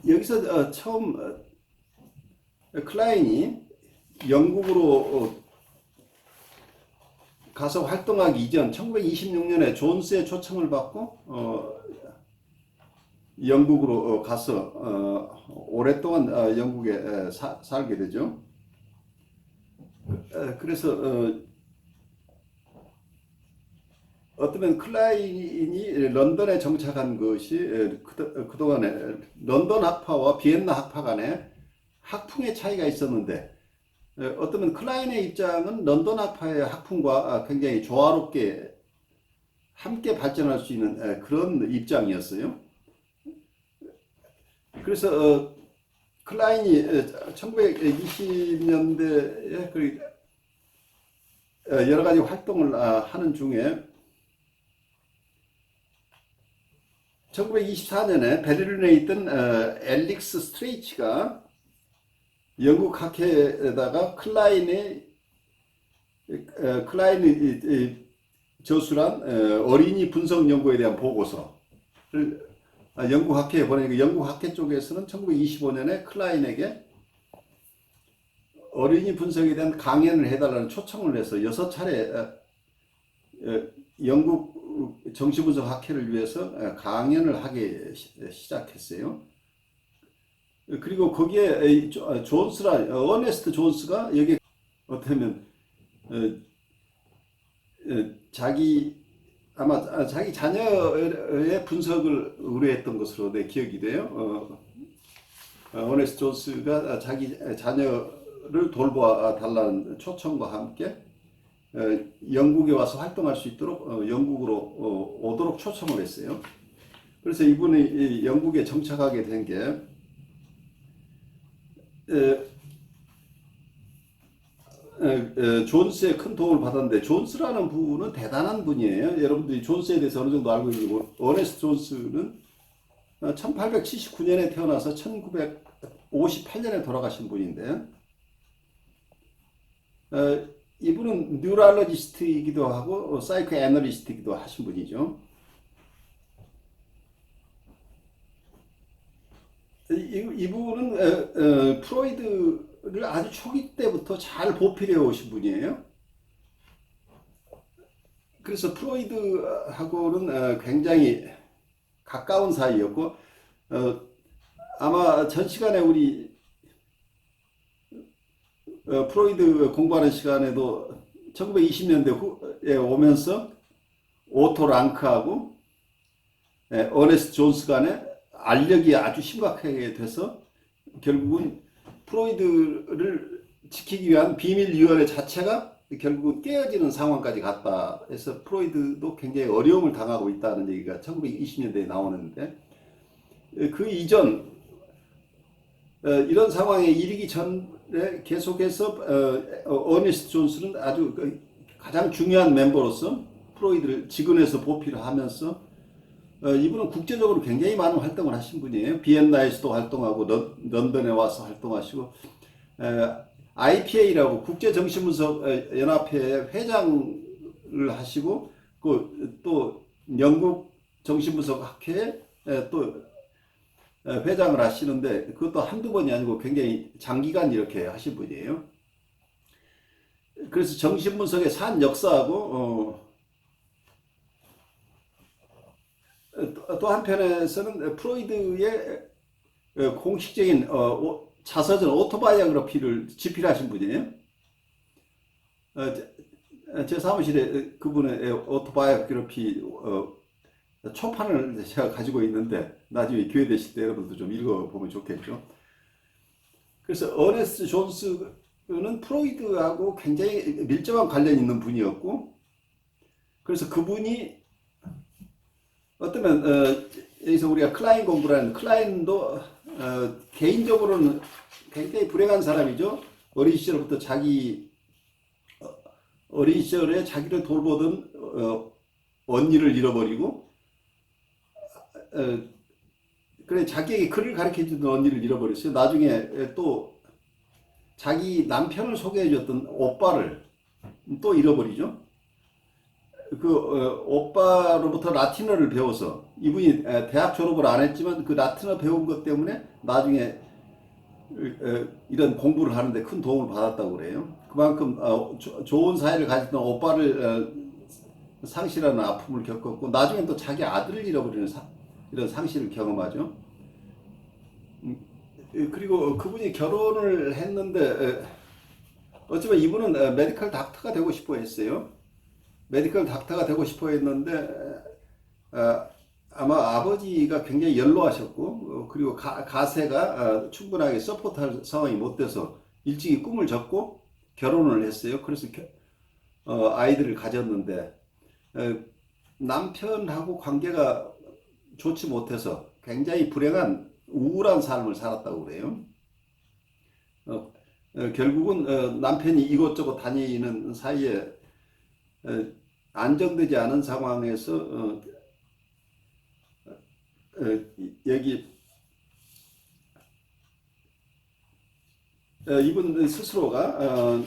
여기서 처음 클라인이 영국으로 가서 활동하기 이전 1926년에 존스의 초청을 받고 영국으로 가서 오랫동안 영국에 살게 되죠. 그래서 어쩌면 클라인이 런던에 정착한 것이 그동안에 런던 학파와 비엔나 학파 간에 학풍의 차이가 있었는데, 어쩌면 클라인의 입장은 런던 학파의 학풍과 굉장히 조화롭게 함께 발전할 수 있는 그런 입장이었어요. 그래서 클라인이 1920년대에 여러 가지 활동을 하는 중에 1924년에 베를린에 있던 앨릭스 스트레이치가 영국 학회에다가 클라인이 저술한 어린이 분석 연구에 대한 보고서를 영국 학회에 보내니까 영국 학회 쪽에서는 1925년에 클라인에게 어린이 분석에 대한 강연을 해달라는 초청을 해서 6차례 영국 정신분석 학회를 위해서 강연을 하게 시작했어요. 그리고 거기에 어네스트 존스가 여기 어쩌면 아마 자기 자녀의 분석을 의뢰했던 것으로 내 기억이 돼요. 어네스트 존스가 자기 자녀를 돌봐 달라는 초청과 함께 영국에 와서 활동할 수 있도록 영국으로 오도록 초청을 했어요. 그래서 이분이 영국에 정착하게 된 게 존스의 큰 도움을 받았는데, 존스라는 분은 대단한 분이에요. 여러분들이 존스에 대해서 어느 정도 알고 계시고, 어네스트 존스는 1879년에 태어나서 1958년에 돌아가신 분인데, 이분은 뉴럴로지스트이기도 하고 사이코 애널리스트이기도 하신 분이죠. 이분은 프로이드를 아주 초기 때부터 잘 보필해 오신 분이에요. 그래서 프로이드하고는 굉장히 가까운 사이였고, 아마 전 시간에 우리 프로이드 공부하는 시간에도 1920년대에 오면서 오토 랑크하고 어네스트 존스 간에 알력이 아주 심각하게 돼서 결국은 프로이드를 지키기 위한 비밀위원회 자체가 결국은 깨어지는 상황까지 갔다 해서 프로이드도 굉장히 어려움을 당하고 있다는 얘기가 1920년대에 나오는데, 그 이전 이런 상황에 이르기 전에 계속해서 어니스트 존스는 아주 가장 중요한 멤버로서 프로이드를 지근해서 보필하면서 이분은 국제적으로 굉장히 많은 활동을 하신 분이에요. 비엔나에서도 활동하고 런던에 와서 활동하시고 IPA라고 국제정신분석연합회 회장을 하시고 또 영국 정신분석학회에 또 회장을 하시는데, 그것도 한두 번이 아니고 굉장히 장기간 이렇게 하신 분이에요. 그래서 정신분석의 산 역사하고 또 한편에서는 프로이드의 공식적인 자서전 오토바이오그래피를 집필하신 분이에요. 제 사무실에 그분의 오토바이오그래피 초판을 제가 가지고 있는데, 나중에 기회 되실 때 여러분도 좀 읽어보면 좋겠죠. 그래서 어네스트 존스는 프로이드하고 굉장히 밀접한 관련이 있는 분이었고, 그래서 그분이 어쩌면 여기서 우리가 클라인 공부를 하는, 클라인도 개인적으로는 굉장히 불행한 사람이죠. 어린 시절부터 어린 시절에 자기를 돌보던 언니를 잃어버리고, 그래 자기에게 글을 가르쳐주던 언니를 잃어버렸어요. 나중에 또 자기 남편을 소개해줬던 오빠를 또 잃어버리죠. 오빠로부터 라틴어를 배워서 이분이 대학 졸업을 안 했지만 그 라틴어 배운 것 때문에 나중에 이런 공부를 하는데 큰 도움을 받았다고 그래요. 그만큼 좋은 사이를 가졌던 오빠를 상실하는 아픔을 겪었고 나중에 또 자기 아들을 잃어버리는 이런 상실을 경험하죠. 그리고 그분이 결혼을 했는데 어쩌면 이분은 메디컬 닥터가 되고 싶어 했어요. 메디컬 닥터가 되고 싶어 했는데 아마 아버지가 굉장히 연로하셨고 그리고 가세가 충분하게 서포트할 상황이 못 돼서 일찍이 꿈을 접고 결혼을 했어요. 그래서 아이들을 가졌는데 남편하고 관계가 좋지 못해서 굉장히 불행한 우울한 삶을 살았다고 그래요. 결국은 남편이 이곳저곳 다니는 사이에 안정되지 않은 상황에서 여기 이분 스스로가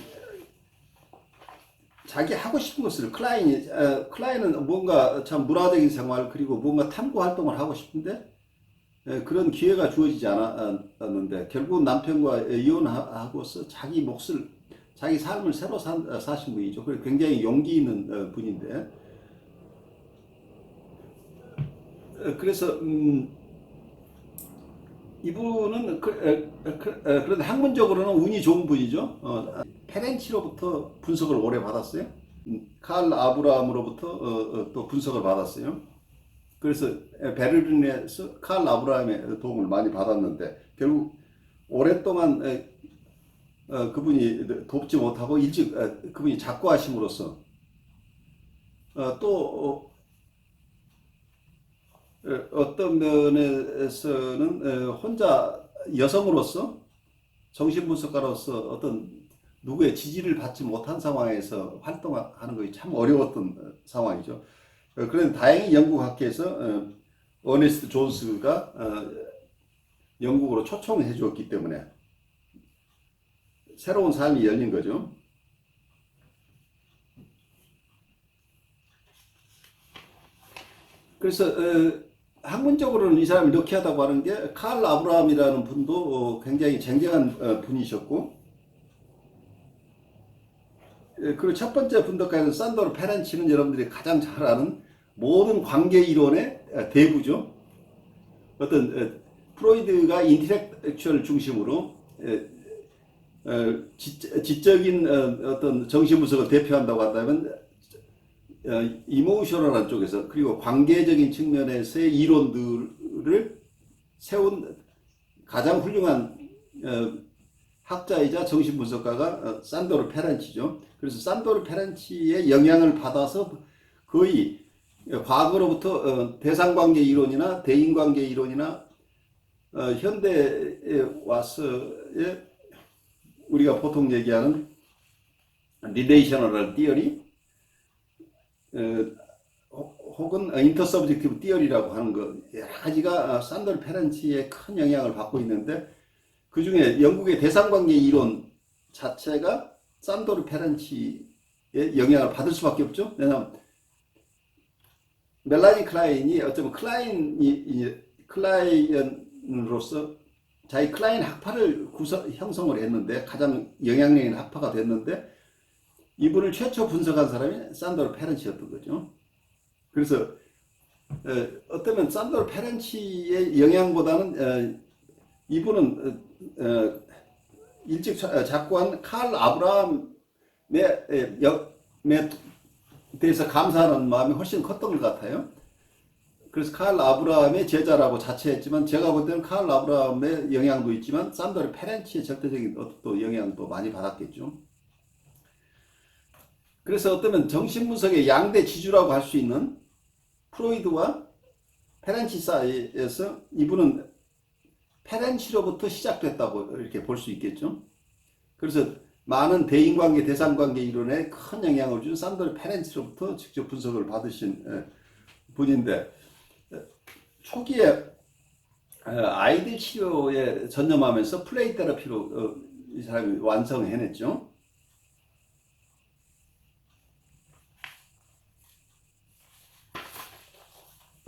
자기 하고 싶은 것을 클라인은 뭔가 참 문화적인 생활 그리고 뭔가 탐구 활동을 하고 싶은데 그런 기회가 주어지지 않았는데 결국 남편과 이혼하고서 자기 삶을 새로 사신 분이죠. 그리고 굉장히 용기 있는 분인데 그래서 이분은 그런데 학문적으로는 운이 좋은 분이죠. 페렌치로부터 분석을 오래 받았어요. 칼 아브라함으로부터 또 분석을 받았어요. 그래서 베를린에서 칼 아브라함의 도움을 많이 받았는데 결국 오랫동안 그분이 돕지 못하고 일찍 그분이 작고하심으로써 또 어떤 면에서는 혼자 여성으로서 정신분석가로서 어떤 누구의 지지를 받지 못한 상황에서 활동하는 것이 참 어려웠던 상황이죠. 그런데 다행히 영국 학회에서 어네스트 존스가 영국으로 초청해 주었기 때문에 새로운 삶이 열린 거죠. 그래서 학문적으로는 이 사람이 럭키하다고 하는 게 칼 아브라함이라는 분도 굉장히 쟁쟁한 분이셨고 그리고 첫 번째 분석가는 산도르 페렌치는 여러분들이 가장 잘 아는 모든 관계 이론의 대부죠. 어떤 프로이드가 인텔렉츄얼 중심으로 지적인 어떤 정신분석을 대표한다고 한다면 이모셔널한 쪽에서 그리고 관계적인 측면에서의 이론들을 세운 가장 훌륭한 학자이자 정신분석가가 산도르 페렌치죠. 그래서 산도르 페렌치의 영향을 받아서 거의 과거로부터 대상관계 이론이나 대인관계 이론이나 현대에 와서의 우리가 보통 얘기하는 리레이셔널 티어리 혹은 인터서브젝티브 티어리라고 하는 것 여러 가지가 산도르 페렌치의 큰 영향을 받고 있는데 그 중에 영국의 대상관계 이론 자체가 산도르 페렌치의 영향을 받을 수밖에 없죠. 왜냐하면 멜라니 클라인이 어쩌면 클라이언으로서 자기 클라인 학파를 형성을 했는데 가장 영향력 있는 학파가 됐는데 이분을 최초 분석한 사람이 산도르 페렌치였던 거죠. 그래서 어쩌면 산도르 페렌치의 영향보다는 이분은 일찍 작고한 칼 아브라함에 대해서 감사하는 마음이 훨씬 컸던 것 같아요. 그래서 칼 아브라함의 제자라고 자처했지만 제가 볼 때는 칼 아브라함의 영향도 있지만 산도르 페렌치의 절대적인 또 영향도 많이 받았겠죠. 그래서 어쩌면 정신분석의 양대 지주라고 할 수 있는 프로이드와 페렌치 사이에서 이분은 페렌치로부터 시작됐다고 이렇게 볼 수 있겠죠. 그래서 많은 대인관계, 대상관계 이론에 큰 영향을 준 산도르 페렌치로부터 직접 분석을 받으신 분인데 초기에 아이들 치료에 전념하면서 플레이 테라피로 이 사람이 완성해냈죠.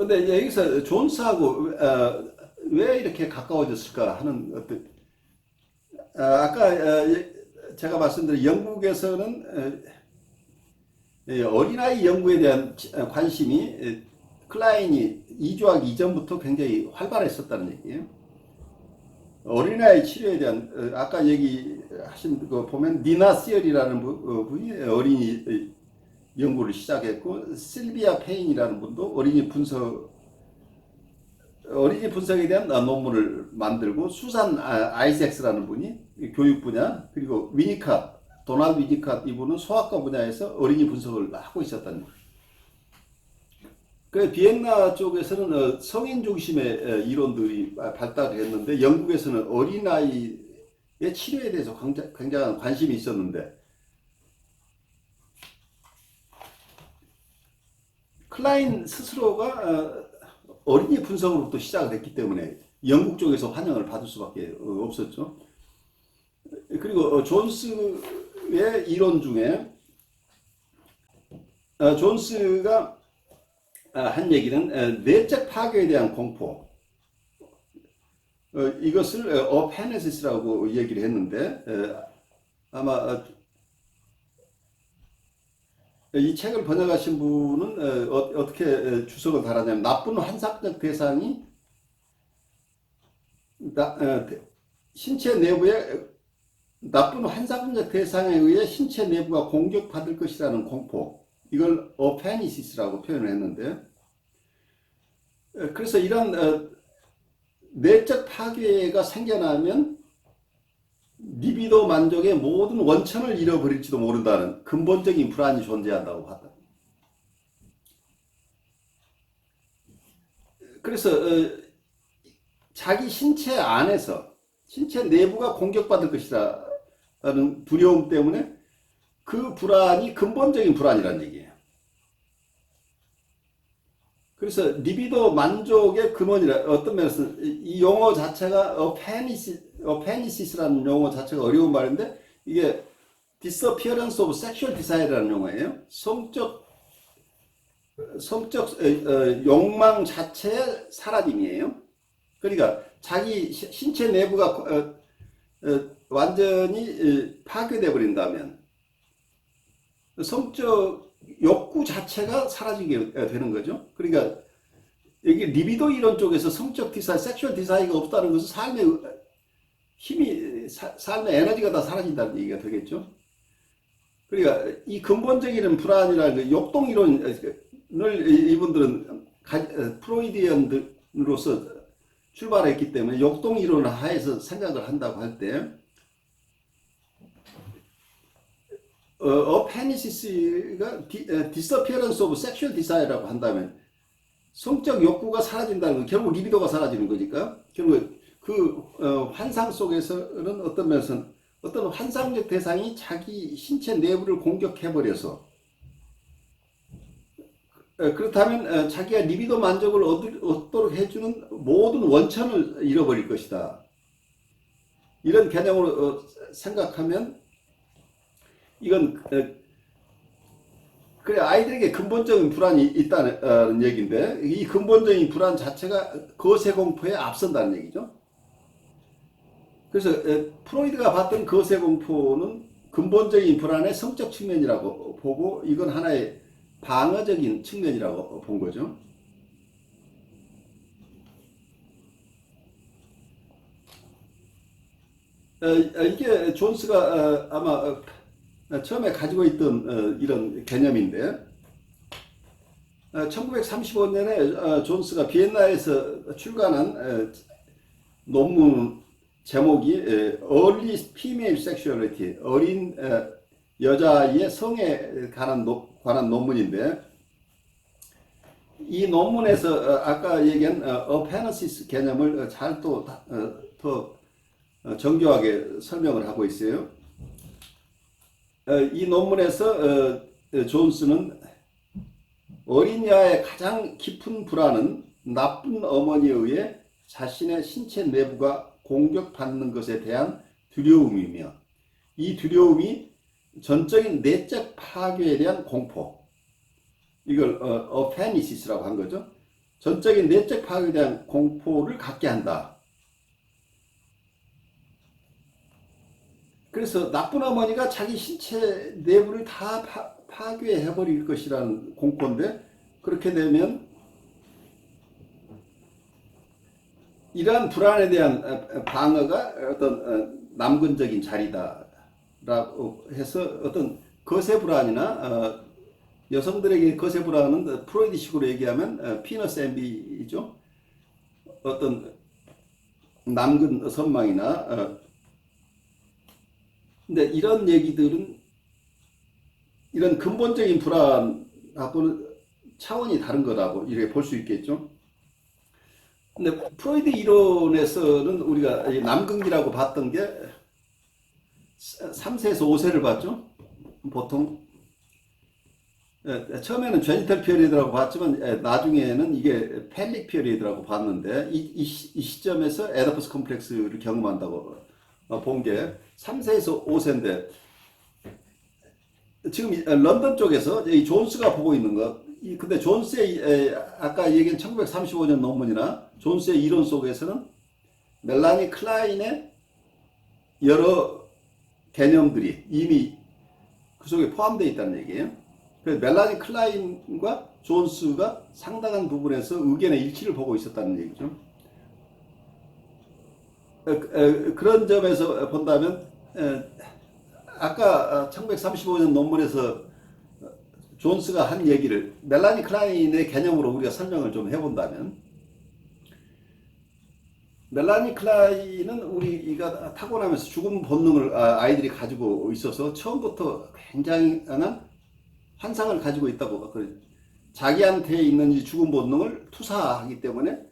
근데 여기서 존스하고 왜 이렇게 가까워졌을까 하는 어떤 아까 제가 말씀드린 영국에서는 어린아이 연구에 대한 관심이 클라인이 이주하기 이전부터 굉장히 활발했었다는 얘기예요. 어린아이 치료에 대한 아까 얘기하신 거 보면 니나 시얼이라는 분이 어린이 연구를 시작했고 실비아 페인이라는 분도 어린이 분석에 대한 논문을 만들고 수산 아이색스라는 분이 교육 분야 그리고 도널드 위니캇 이분은 소아과 분야에서 어린이 분석을 하고 있었다는 거예요. 그 비엔나 쪽에서는 성인 중심의 이론들이 발달했는데 영국에서는 어린아이의 치료에 대해서 굉장한 관심이 있었는데 클라인 스스로가 어린이 분석으로부터 시작을 했기 때문에 영국 쪽에서 환영을 받을 수밖에 없었죠. 그리고 존스의 이론 중에 존스가 한 얘기는 내적 파괴에 대한 공포 이것을 어페네시스라고 얘기를 했는데 아마 이 책을 번역하신 분은 어떻게 주석을 달았냐면 나쁜 환상적 대상이 신체 내부에 나쁜 환상적 대상에 의해 신체 내부가 공격받을 것이라는 공포 이걸 어페니시스라고 표현을 했는데 그래서 이런 내적 파괴가 생겨나면 리비도 만족의 모든 원천을 잃어버릴지도 모른다는 근본적인 불안이 존재한다고 하다. 그래서 자기 신체 안에서 신체 내부가 공격받을 것이라는 두려움 때문에 그 불안이 근본적인 불안이라는 얘기예요. 그래서 리비도 만족의 근원이라 어떤 면에서 이 용어 자체가 어페니시스라는 용어 자체가 어려운 말인데 이게 disappearance of sexual desire라는 용어예요. 성적 욕망 자체의 사라짐이에요. 그러니까 자기 신체 내부가 완전히 파괴되어 버린다면 성적 욕구 자체가 사라지게 되는 거죠. 그러니까 여기 리비도 이론 쪽에서 성적 디사이, 섹슈얼 디사이가 없다는 것은 삶의 힘이, 삶의 에너지가 다 사라진다는 얘기가 되겠죠. 그러니까 이 근본적인 불안이라는 그 욕동 이론을 이분들은 프로이디언으로서 출발했기 때문에 욕동 이론을 하에서 생각을 한다고 할 때 어페니시스가 disappearance of sexual desire라고 한다면 성적 욕구가 사라진다는 건 결국 리비도가 사라지는 거니까 결국 그 환상 속에서는 어떤 면에서는 어떤 환상적 대상이 자기 신체 내부를 공격해버려서 그렇다면 자기가 리비도 만족을 얻도록 해주는 모든 원천을 잃어버릴 것이다. 이런 개념으로 생각하면 이건 그래 아이들에게 근본적인 불안이 있다는 얘기인데 이 근본적인 불안 자체가 거세 공포에 앞선다는 얘기죠. 그래서 프로이드가 봤던 거세 공포는 근본적인 불안의 성적 측면이라고 보고 이건 하나의 방어적인 측면이라고 본 거죠. 이게 존스가 아마 처음에 가지고 있던 이런 개념인데 1935년에 존스가 비엔나에서 출간한 논문 제목이 Early Female Sexuality, 어린 여자의 성에 관한 논문인데 이 논문에서 아까 얘기한 어페너시스 개념을 잘 더 정교하게 설명을 하고 있어요. 이 논문에서 존스는 어린 여아의 가장 깊은 불안은 나쁜 어머니에 의해 자신의 신체 내부가 공격받는 것에 대한 두려움이며 이 두려움이 전적인 내적 파괴에 대한 공포 이걸 어페니시스라고 한 거죠. 전적인 내적 파악에 대한 공포를 갖게 한다. 그래서 나쁜 어머니가 자기 신체 내부를 다 파괴해버릴 것이라는 공포인데, 그렇게 되면 이러한 불안에 대한 방어가 어떤 남근적인 자리다라고 해서 어떤 거세 불안이나 여성들에게 거세 불안은 프로이드식으로 얘기하면 피너스 엠비죠. 어떤 남근 선망이나 근데 이런 얘기들은 이런 근본적인 불안하고는 차원이 다른 거라고 이렇게 볼 수 있겠죠. 근데 프로이드 이론에서는 우리가 남근기라고 봤던 게 3세에서 5세를 봤죠. 보통 처음에는 제니털 피어리드라고 봤지만 나중에는 이게 펠릭 피어리드라고 봤는데 이 시점에서 에더퍼스 컴플렉스를 경험한다고 본 게 3세에서 5세인데 지금 런던 쪽에서 이 존스가 보고 있는 것, 근데 존스의 아까 얘기한 1935년 논문이나 존스의 이론 속에서는 멜라니 클라인의 여러 개념들이 이미 그 속에 포함되어 있다는 얘기예요. 그래서 멜라니 클라인과 존스가 상당한 부분에서 의견의 일치를 보고 있었다는 얘기죠. 그런 점에서 본다면 아까 1935년 논문에서 존스가 한 얘기를 멜라니 클라인의 개념으로 우리가 설명을 좀 해본다면, 멜라니 클라인은 우리가 타고나면서 죽음 본능을 아이들이 가지고 있어서 처음부터 굉장한 환상을 가지고 있다고, 자기한테 있는 이 죽음 본능을 투사하기 때문에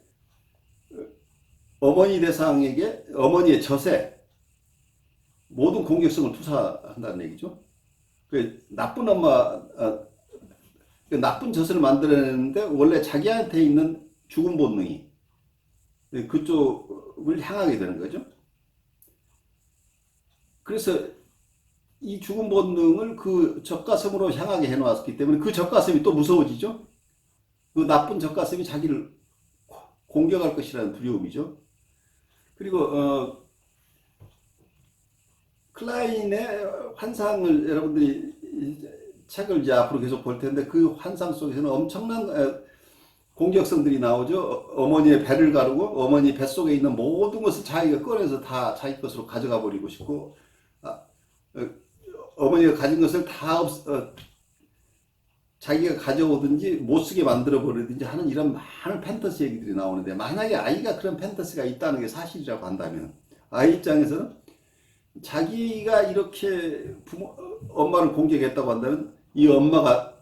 어머니 대상에게 어머니의 젖에 모든 공격성을 투사한다는 얘기죠. 나쁜 엄마, 나쁜 젖을 만들어내는데 원래 자기한테 있는 죽음 본능이 그쪽을 향하게 되는 거죠. 그래서 이 죽음 본능을 그 젖가슴으로 향하게 해놓았기 때문에 그 젖가슴이 또 무서워지죠. 그 나쁜 젖가슴이 자기를 공격할 것이라는 두려움이죠. 그리고 클라인의 환상을 여러분들이 책을 이제 앞으로 계속 볼 텐데 그 환상 속에서는 엄청난 공격성들이 나오죠. 어머니의 배를 가르고 어머니 뱃속에 있는 모든 것을 자기가 꺼내서 다 자기 것으로 가져가 버리고 싶고, 어머니가 가진 것을 다 자기가 가져오든지 못 쓰게 만들어 버리든지 하는 이런 많은 판타지 얘기들이 나오는데, 만약에 아이가 그런 판타지가 있다는 게 사실이라고 한다면 아이 입장에서는 자기가 이렇게 엄마를 공격했다고 한다면 이 엄마가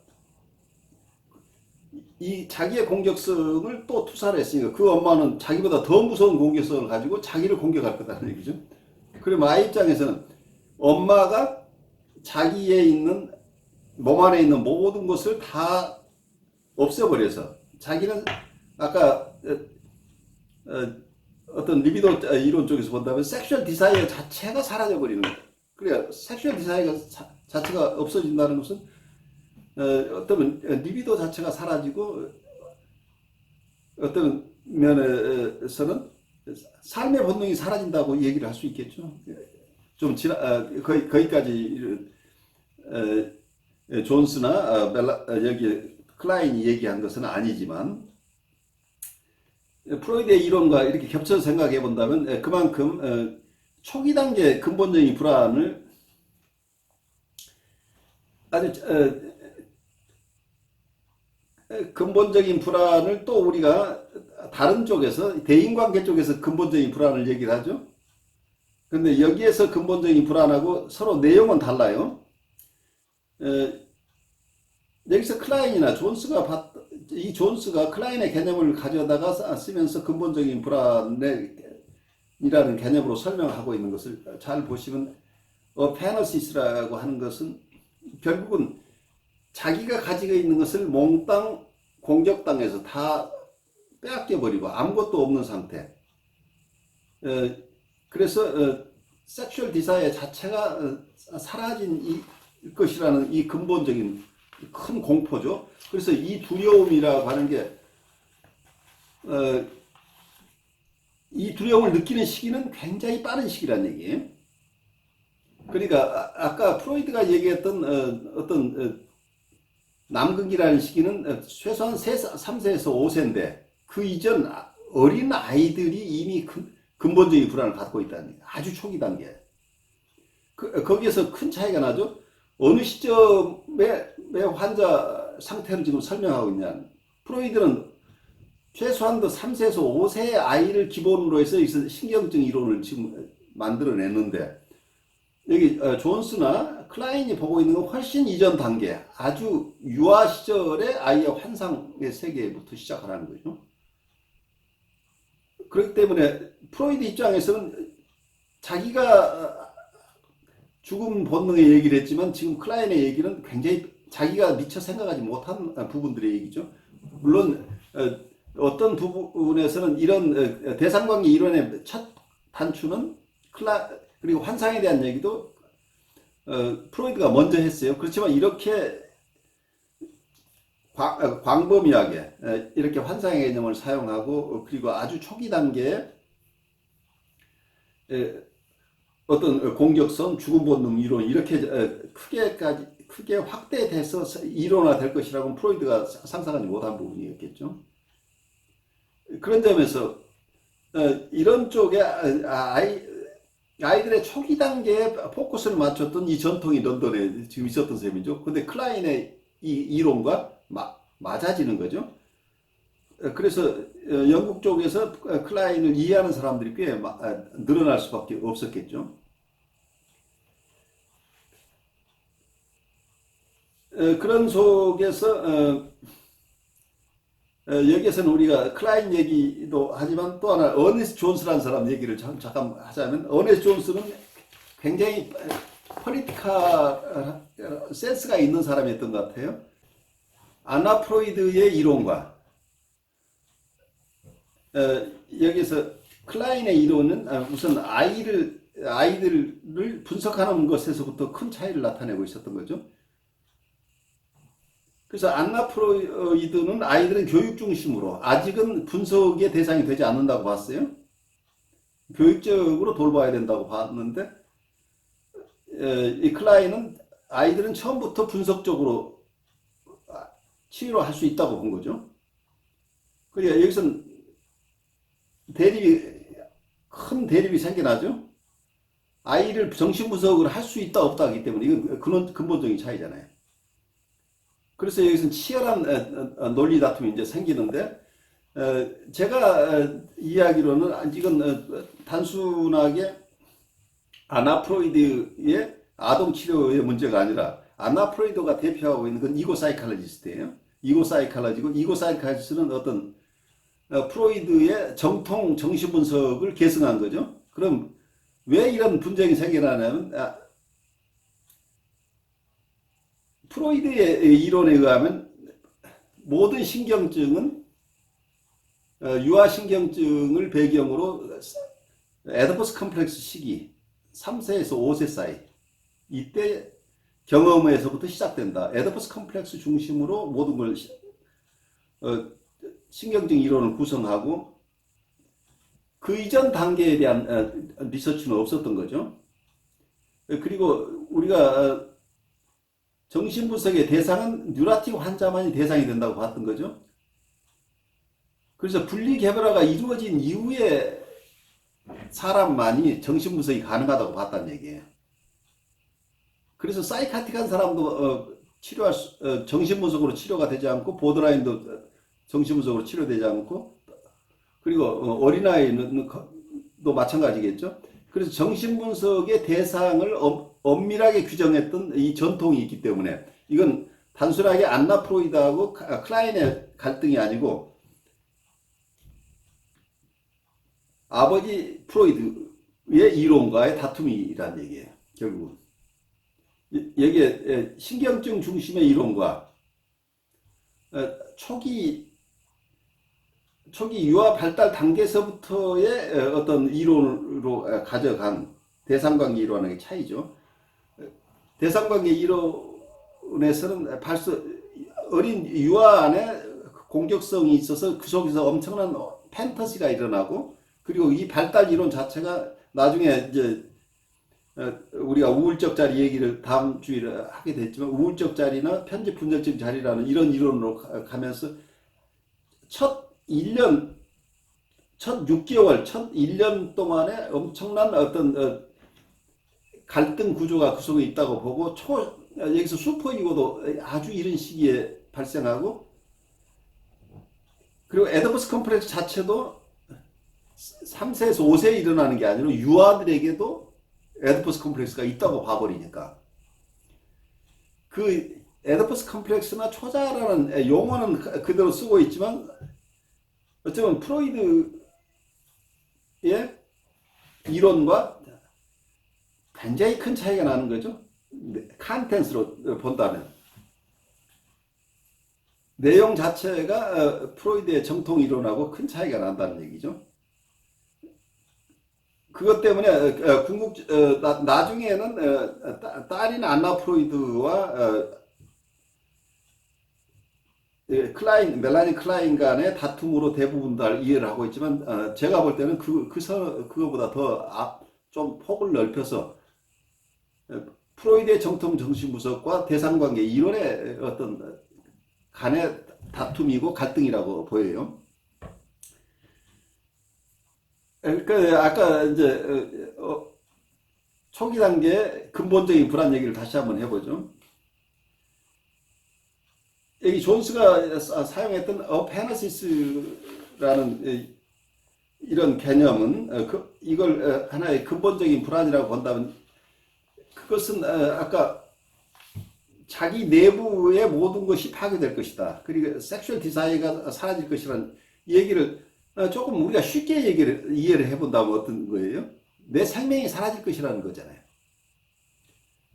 이 자기의 공격성을 또 투사를 했으니까 그 엄마는 자기보다 더 무서운 공격성을 가지고 자기를 공격할 거다는 얘기죠. 그러면 아이 입장에서는 엄마가 자기의 있는 몸 안에 있는 모든 것을 다 없애버려서 자기는 아까 어떤 리비도 이론 쪽에서 본다면 섹슈얼 디사이어 자체가 사라져버리는 거예요. 그래야 섹슈얼 디사이어 자체가 없어진다는 것은 어떤 리비도 자체가 사라지고 어떤 면에서는 삶의 본능이 사라진다고 얘기를 할 수 있겠죠. 좀 거기까지 존스나 여기 클라인이 얘기한 것은 아니지만 프로이드의 이론과 이렇게 겹쳐서 생각해 본다면 그만큼 초기 단계 근본적인 불안을 아주 근본적인 불안을 또 우리가 다른 쪽에서 대인관계 쪽에서 근본적인 불안을 얘기를 하죠. 근데 여기에서 근본적인 불안하고 서로 내용은 달라요. 여기서 클라인이나 이 존스가 클라인의 개념을 가져다가 쓰면서 근본적인 불안이라는 개념으로 설명하고 있는 것을 잘 보시면 페너시스라고 하는 것은 결국은 자기가 가지고 있는 것을 몽땅 공격당해서 다 빼앗겨버리고 아무것도 없는 상태. 그래서 섹슈얼 디사이어 자체가 사라진 것이라는 이 근본적인 큰 공포죠. 그래서 이 두려움이라고 하는 게 어, 이 두려움을 느끼는 시기는 굉장히 빠른 시기란 얘기예요. 그러니까 아까 프로이드가 얘기했던 어떤 남극이라는 시기는 최소한 3세에서 5세인데 그 이전 어린 아이들이 이미 근본적인 불안을 갖고 있다는 얘기예요. 아주 초기 단계. 거기에서 큰 차이가 나죠. 어느 시점에 환자 상태를 지금 설명하고 있냐. 프로이드는 최소한도 3세에서 5세의 아이를 기본으로 해서 신경증 이론을 지금 만들어냈는데 여기 존스나 클라인이 보고 있는 건 훨씬 이전 단계, 아주 유아 시절의 아이의 환상의 세계부터 시작하라는 거죠. 그렇기 때문에 프로이드 입장에서는 자기가 죽음 본능의 얘기를 했지만 지금 클라인의 얘기는 굉장히 자기가 미처 생각하지 못한 부분들의 얘기죠. 물론 어떤 부분에서는 이런 대상관계 이론의 첫 단추는 그리고 환상에 대한 얘기도 프로이드가 먼저 했어요. 그렇지만 이렇게 광범위하게 이렇게 환상의 개념을 사용하고 그리고 아주 초기 단계에 어떤 공격성, 죽음 본능 이론 이렇게 크게 확대돼서 이론화될 것이라고 프로이드가 상상하지 못한 부분이었겠죠. 그런 점에서 이런 쪽에 아이들의 초기 단계에 포커스를 맞췄던 이 전통이 런던에 지금 있었던 셈이죠. 근데 클라인의 이 이론과 맞아지는 거죠. 그래서 영국 쪽에서 클라인을 이해하는 사람들이 꽤 늘어날 수밖에 없었겠죠. 그런 속에서 여기에서는 우리가 클라인 얘기도 하지만 또 하나 어니스트 존스라는 사람 얘기를 잠깐 하자면 어니스트 존스는 굉장히 폴리티카 센스가 있는 사람이었던 것 같아요. 아나 프로이드의 이론과 여기서 클라인의 이론은 우선 아이들을 분석하는 것에서부터 큰 차이를 나타내고 있었던 거죠. 그래서 안나 프로이드는 아이들은 교육 중심으로 아직은 분석의 대상이 되지 않는다고 봤어요. 교육적으로 돌봐야 된다고 봤는데 이 클라인은 아이들은 처음부터 분석적으로 치료할 수 있다고 본 거죠. 그러니까 여기서는 큰 대립이 생겨나죠. 아이를 정신분석을 할 수 있다 없다 하기 때문에 이건 근본적인 차이잖아요. 그래서 여기서는 치열한 논리 다툼이 이제 생기는데 제가 이야기로는 이건 단순하게 아나 프로이드의 아동 치료의 문제가 아니라 아나 프로이드가 대표하고 있는 건 이고 사이칼로지스트예요. 이고 사이칼로지고 이고 사이칼로지스트는 어떤 프로이드의 정통 정신분석을 계승한 거죠. 그럼 왜 이런 분쟁이 생겨나냐면 프로이드의 이론에 의하면 모든 신경증은 유아신경증을 배경으로 에디퍼스 컴플렉스 시기 3세에서 5세 사이 이때 경험에서부터 시작된다. 에디퍼스 컴플렉스 중심으로 모든 걸 신경증 이론을 구성하고 그 이전 단계에 대한 리서치는 없었던 거죠. 그리고 우리가 정신분석의 대상은 뉴라틱 환자만이 대상이 된다고 봤던 거죠. 그래서 분리개별화가 이루어진 이후에 사람만이 정신분석이 가능하다고 봤다는 얘기예요. 그래서 사이카틱한 사람도 정신분석으로 치료가 되지 않고 보더라인도 정신분석으로 치료되지 않고 그리고 어린아이도 마찬가지겠죠. 그래서 정신분석의 대상을 엄밀하게 규정했던 이 전통이 있기 때문에 이건 단순하게 안나 프로이드하고 클라인의 갈등이 아니고 아버지 프로이드의 이론과의 다툼이란 얘기예요. 결국은 여기에 신경증 중심의 이론과 초기 유아 발달 단계에서부터의 어떤 이론으로 가져간 대상관계 이론의 차이죠. 대상관계 이론에서는 벌써 어린 유아 안에 공격성이 있어서 그 속에서 엄청난 판타지가 일어나고, 그리고 이 발달 이론 자체가 나중에 이제 우리가 우울적 자리 얘기를 다음 주에 하게 됐지만, 우울적 자리나 편집 분절적 자리라는 이런 이론으로 가면서 첫 1년, 첫 6개월, 첫 1년 동안에 엄청난 어떤 갈등 구조가 그 속에 있다고 보고, 여기서 슈퍼이고도 아주 이른 시기에 발생하고, 그리고 에더퍼스 컴플렉스 자체도 3세에서 5세에 일어나는 게 아니라 유아들에게도 에더퍼스 컴플렉스가 있다고 봐버리니까, 그 에더퍼스 컴플렉스나 초자라는 용어는 그대로 쓰고 있지만, 어쩌면 프로이드의 이론과 굉장히 큰 차이가 나는 거죠. 컨텐츠로 본다면. 내용 자체가 프로이드의 정통 이론하고 큰 차이가 난다는 얘기죠. 그것 때문에 나중에는 딸인 안나 프로이드와 멜라니 클라인 간의 다툼으로 대부분 다 이해를 하고 있지만, 제가 볼 때는 그거보다 더 좀 폭을 넓혀서 프로이드의 정통 정신분석과 대상관계 이론의 어떤 간의 다툼이고 갈등이라고 보여요. 그러니까 아까 이제 초기 단계 근본적인 불안 얘기를 다시 한번 해보죠. 여기 존스가 사용했던 어페너시스라는 이런 개념은 이걸 하나의 근본적인 불안이라고 본다면, 그것은 아까 자기 내부의 모든 것이 파괴될 것이다, 그리고 섹슈얼 디자이어가 사라질 것이라는 얘기를 조금 우리가 쉽게 이해를 해본다면 어떤 거예요? 내 생명이 사라질 것이라는 거잖아요.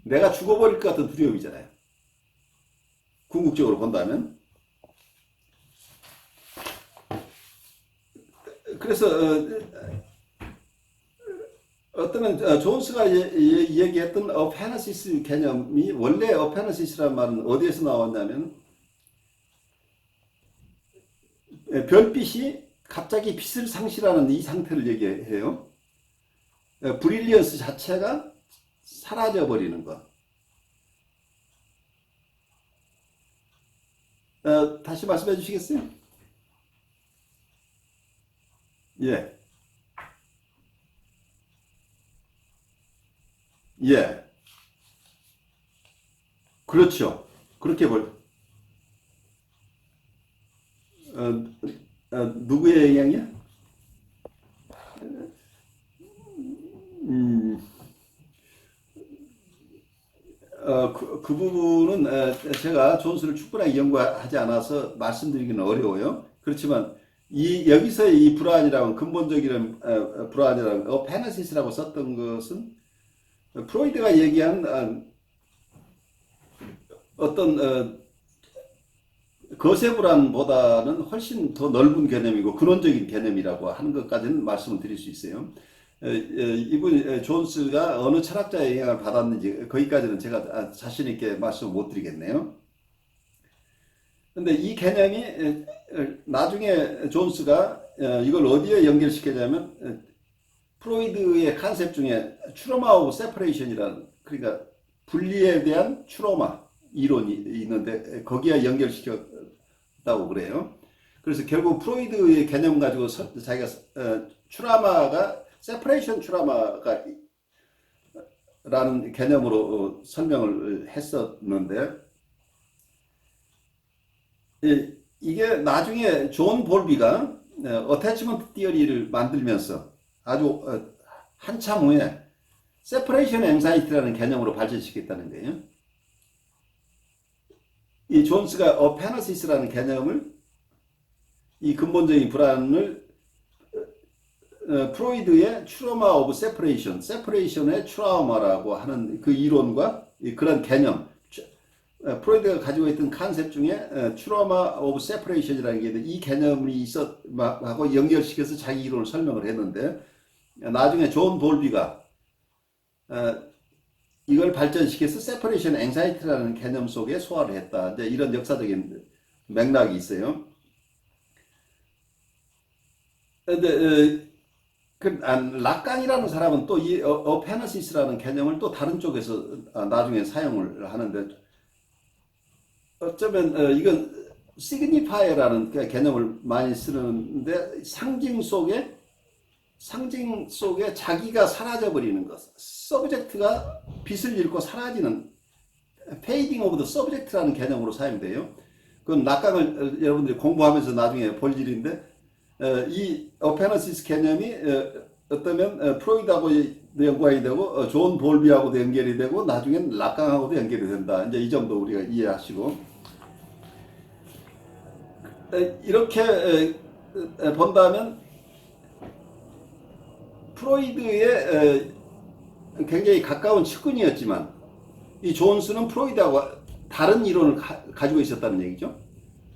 내가 죽어버릴 것 같은 두려움이잖아요. 궁극적으로 본다면. 그래서 어떤 존스가 얘기했던 어페너시스 개념이, 원래 어페너시스란 말은 어디에서 나왔냐면, 별빛이 갑자기 빛을 상실하는 이 상태를 얘기해요. 브릴리언스 자체가 사라져버리는 것. 다시 말씀해 주시겠어요? 예. 예. 그렇죠. 그렇게 누구의 영향이야? 음, 그 부분은 제가 존스를 충분하게 연구하지 않아서 말씀드리기는 어려워요. 그렇지만 여기서의 이 불안이라고, 근본적인 불안이라고 페너시스라고 썼던 것은 프로이드가 얘기한 어떤 거세 불안보다는 훨씬 더 넓은 개념이고 근원적인 개념이라고 하는 것까지는 말씀을 드릴 수 있어요. 이분 존스가 어느 철학자의 영향을 받았는지 거기까지는 제가 자신 있게 말씀을 못 드리겠네요. 근데 이 개념이 나중에 존스가 이걸 어디에 연결시키냐면, 프로이드의 컨셉 중에 트로마 오브 세퍼레이션이라는, 그러니까 분리에 대한 트로마 이론이 있는데 거기에 연결시켰다고 그래요. 그래서 결국 프로이드의 개념 가지고 자기가 트라마가 세퍼레이션 트라마가 라는 개념으로 설명을 했었는데, 이게 나중에 존 볼비가 어태치먼트 티어리를 만들면서 아주 한참 후에 세퍼레이션 앵사이티라는 개념으로 발전시켰다는 거예요. 이 존스가 어페너시스라는 개념을, 이 근본적인 불안을 프로이드의 트라우마 오브 세퍼레이션, 세퍼레이션의 트라우마라고 하는 그 이론과 그런 개념, 프로이드가 가지고 있던 컨셉 중에 트라우마 오브 세퍼레이션이라는 게 이 개념이 하고 연결시켜서 자기 이론을 설명을 했는데, 나중에 존 볼비가 이걸 발전시켜서 세퍼레이션 앵사이티라는 개념 속에 소화를 했다. 이제 이런 역사적인 맥락이 있어요. 근데 락강이라는 사람은 또 이 어페너시스라는 개념을 또 다른 쪽에서 나중에 사용을 하는데 어쩌면 이건 시그니파이어라는 개념을 많이 쓰는데 상징 속에 자기가 사라져 버리는 것, 서브젝트가 빛을 잃고 사라지는 페이딩 오브 더 서브젝트라는 개념으로 사용돼요. 그건 락강을 여러분들이 공부하면서 나중에 볼 일인데 이 어페너시스 개념이 어쩌면 프로이드하고 연관이 되고 존 볼비하고도 연결이 되고 나중엔 락강하고도 연결이 된다. 이제 이 정도 우리가 이해하시고 이렇게 본다면 프로이드의 굉장히 가까운 측근이었지만 이 존스는 프로이드하고 다른 이론을 가지고 있었다는 얘기죠.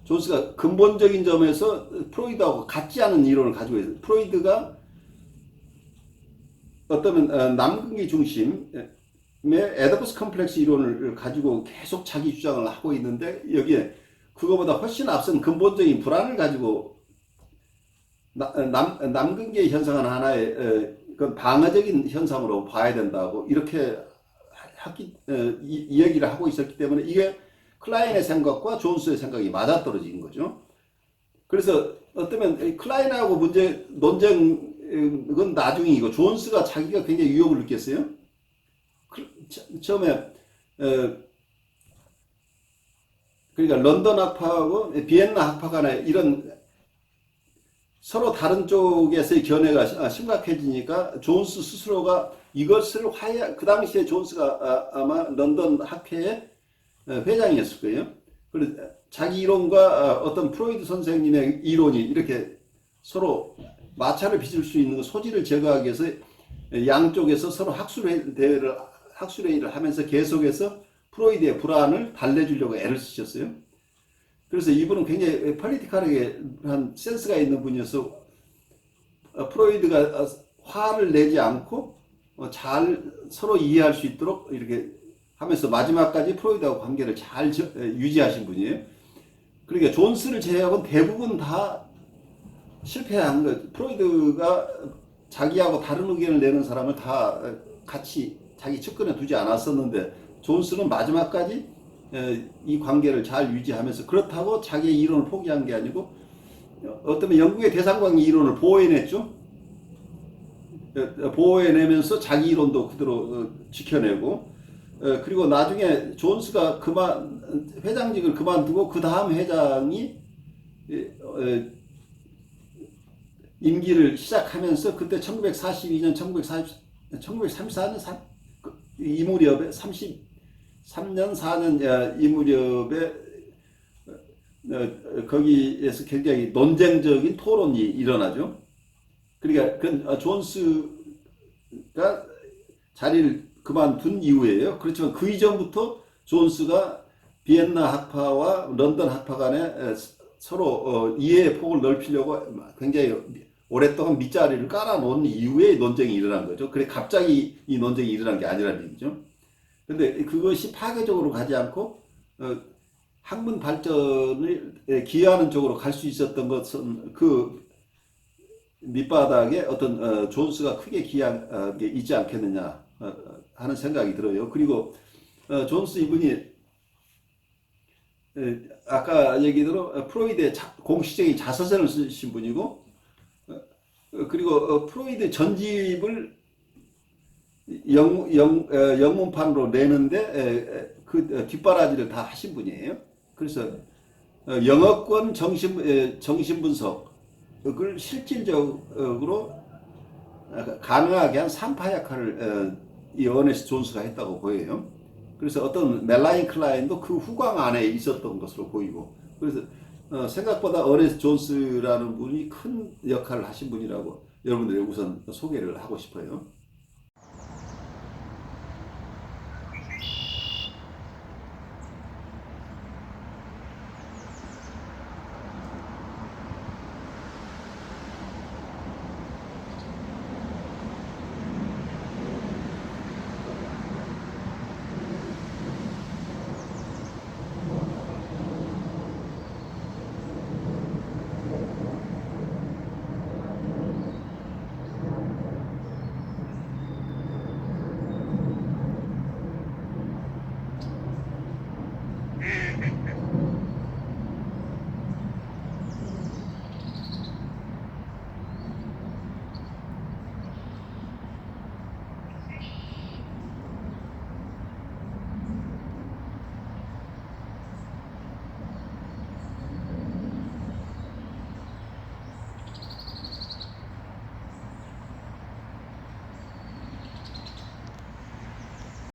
존스가 근본적인 점에서 프로이드하고 같지 않은 이론을 가지고 있어요. 프로이드가 어떠면 남근기 중심의 에더퍼스 컴플렉스 이론을 가지고 계속 자기 주장을 하고 있는데 여기에 그거보다 훨씬 앞선 근본적인 불안을 가지고 남근기의 현상은 하나의 그건 방어적인 현상으로 봐야 된다고 이렇게 이야기를 하고 있었기 때문에 이게 클라인의 생각과 존스의 생각이 맞아떨어진 거죠. 그래서 어쩌면 클라인하고 문제 논쟁은 나중이고 존스가 자기가 굉장히 위협을 느꼈어요. 처음에 그러니까 런던 학파하고 비엔나 학파 간에 이런 서로 다른 쪽에서의 견해가 심각해지니까 존스 스스로가 이것을 그 당시에 존스가 아마 런던 학회의 회장이었을 거예요. 그래서 자기 이론과 어떤 프로이드 선생님의 이론이 이렇게 서로 마찰을 빚을 수 있는 소지를 제거하기 위해서 양쪽에서 서로 학술회의를 하면서 계속해서 프로이드의 불안을 달래주려고 애를 쓰셨어요. 그래서 이분은 굉장히 폴리티컬하게 한 센스가 있는 분이어서 프로이드가 화를 내지 않고 잘 서로 이해할 수 있도록 이렇게 하면서 마지막까지 프로이드하고 관계를 잘 유지하신 분이에요. 그러니까 존스를 제외하고는 대부분 다 실패한 거. 프로이드가 자기하고 다른 의견을 내는 사람을 다 같이 자기 측근에 두지 않았었는데 존스는 마지막까지 이 관계를 잘 유지하면서 그렇다고 자기의 이론을 포기한 게 아니고 어쩌면 영국의 대상광이 이론을 보호해냈죠. 보호해내면서 자기 이론도 그대로 지켜내고 그리고 나중에 존스가 회장직을 그만두고 그 다음 회장이 임기를 시작하면서 그때 1942년, 1934년 이 무렵에 33년, 4년 이 무렵에 거기에서 굉장히 논쟁적인 토론이 일어나죠. 그러니까 존스가 자리를 그만둔 이후에요. 그렇지만 그 이전부터 존스가 비엔나 학파와 런던 학파 간에 서로 이해의 폭을 넓히려고 굉장히 오랫동안 밑자리를 깔아놓은 이후에 논쟁이 일어난 거죠. 그래 갑자기 이 논쟁이 일어난 게 아니라는 얘기죠. 근데 그것이 파괴적으로 가지 않고 학문 발전을 기여하는 쪽으로 갈 수 있었던 것은 그 밑바닥에 어떤 존스가 크게 기여한 게 있지 않겠느냐 하는 생각이 들어요. 그리고 존스 이분이 아까 얘기대로 프로이드의 공식적인 자서전을 쓰신 분이고 그리고 프로이드 전집을 영문판으로 내는데 그 뒷바라지를 다 하신 분이에요. 그래서 영어권 정신분석을 실질적으로 가능하게 한 산파 역할을 이 어네스트 존스가 했다고 보여요. 그래서 어떤 멜라인 클라인도 그 후광 안에 있었던 것으로 보이고 그래서 생각보다 어네스트 존스라는 분이 큰 역할을 하신 분이라고 여러분들이 우선 소개를 하고 싶어요.